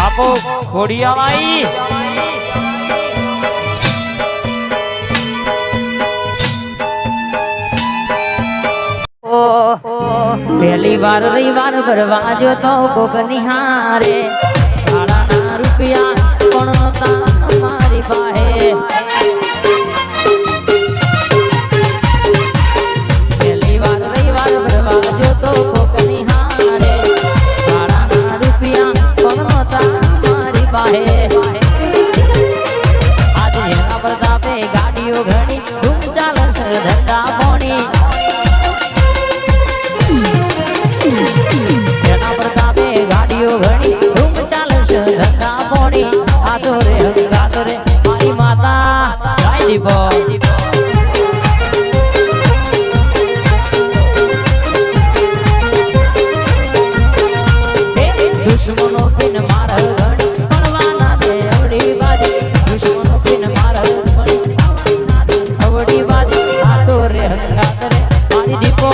બાપો ખોડિયાવાઈ પહેલી વાર રવિવાર ભરવા જો તો કોક નિહારે ભાડાના રૂપિયા પણ નતા મારી પાસે પહેલી વાર રવિવાર ભરવા જો તો કોક નિહારે ભાડાના રૂપિયા પણ નતા મારી પાસે આજે એના પ્રતાપે ગાડીઓ ઘણી ધૂમ ચાલશે ધંધા પોણી ઘણી ધૂમ ચાલશે ધંધા પોણી આતો રે હંગાતો રે મારી માતા ગાય દીપો દુશ્મનો પિન માર ઘણી પડવાના દે અવડી બાજી દુશ્મનો પિન માર ઘણી અવડી બાજી આતો રે હંગાતો રે મારી દીપો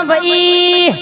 હરવાની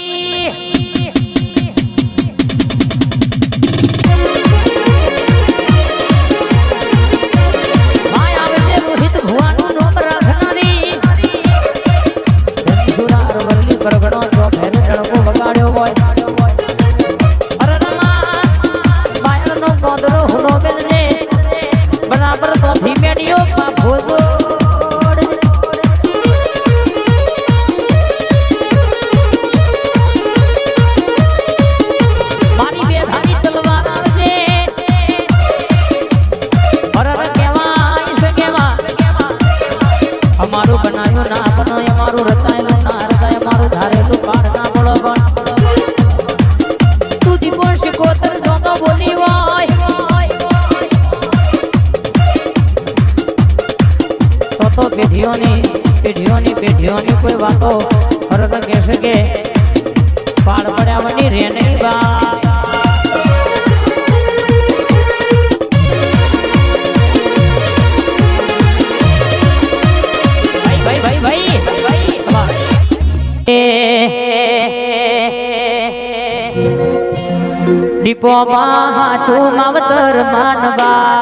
વારી પેઢીઓની કોઈ વાતો ફરત કહેશે કે પાડ પડ્યાની રે નહીં બા દીપો માં છું માવતર માનવા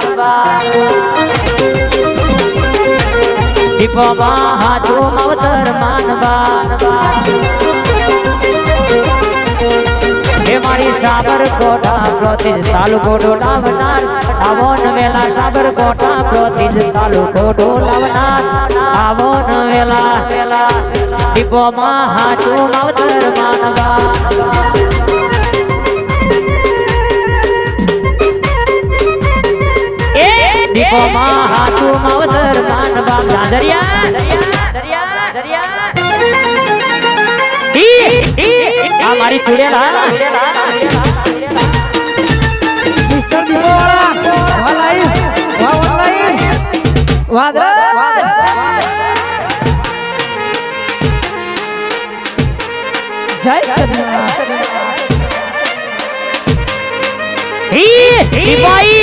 દીપો માં છું માવતર માનવા હે મારી સાબરકોટા પ્રોતિજ તાલુકો લાવનાર આવો નવેલા સાબરકોટા પ્રોતિજ તાલુકો લાવનાર આવો નવેલા દીપો માં છું માવતર માનવા દીપો માં હાથું માવતર માનવા ગાંધરિયા આ મારી ચુડેલા મિસ્ટર દીપો વાળા વા લાઈવ વા ઓનલાઈન વાદરા જય સદના દીપાઈ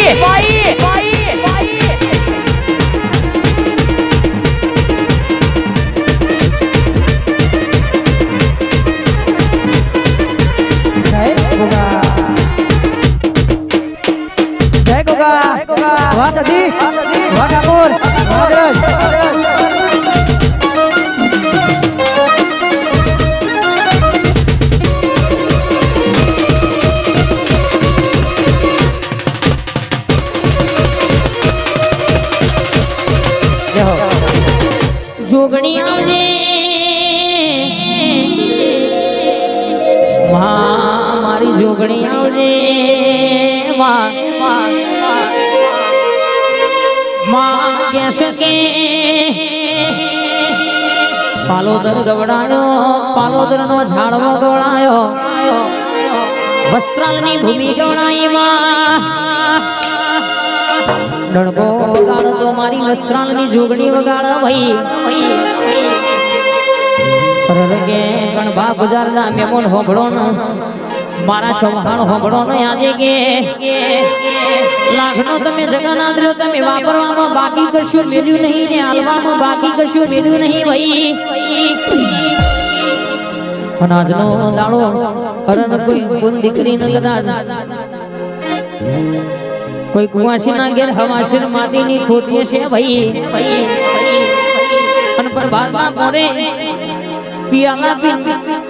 જય ગોગા વાહ સદી વાહ ઠાકોર વાહ ધીરજ જોગણી આવજે મારી જોગણી આવજે માં કેસે કે પાલોદર ગવડાયો પાલોદર નો ઝાડવો ગવડાયો વસ્ત્રાલની ભૂમિ ગવડાઈમાં ડણકો વગાડો તો મારી વસ્ત્રાલની જોગણી વગાડો ભાઈ રરગે ગણભા ગુજારના મેમોન હોબળો ન મારા ચૌહાણ હોબળો ન આજે કે લાખનો તમે જગન્નાથ રહ્યો તમે વાપરવામાં બાકી કશું મેલ્યું નહીં ને હાલવામાં બાકી કશું મેલ્યું નહીં ભાઈ અનાજનો દાડો અરન કોઈ ગુણ દીકરી ન કદાચ કોઈ કુવાસીના ઘેર હવાસીર માટીની ખોટી છે ભાઈ અને પર બાદમાં મોરે પિયાલા પીન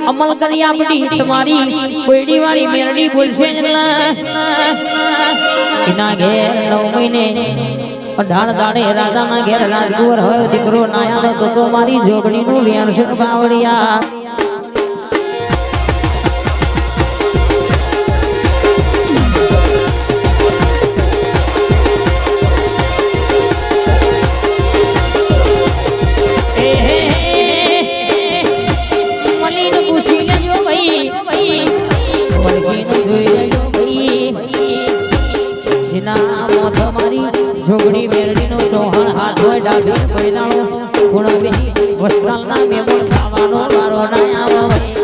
અમલ કરી આપડી તમારી કોઈડી વાળી મેરડી બોલશે એના ઘેર 9 મહિને 18 દાડે રાજાના ઘેર રાજકુંવર હોય દીકરો નાયાનો તો મારી જોગણીનું વેણસર બાવળિયા જોગણી મેરડીનો ચૌહાણ હાથ હોય ડાબી પરિણામો ગુણ વસ્ત્રાલના મેમોન ખાવાનો મારો ના આવે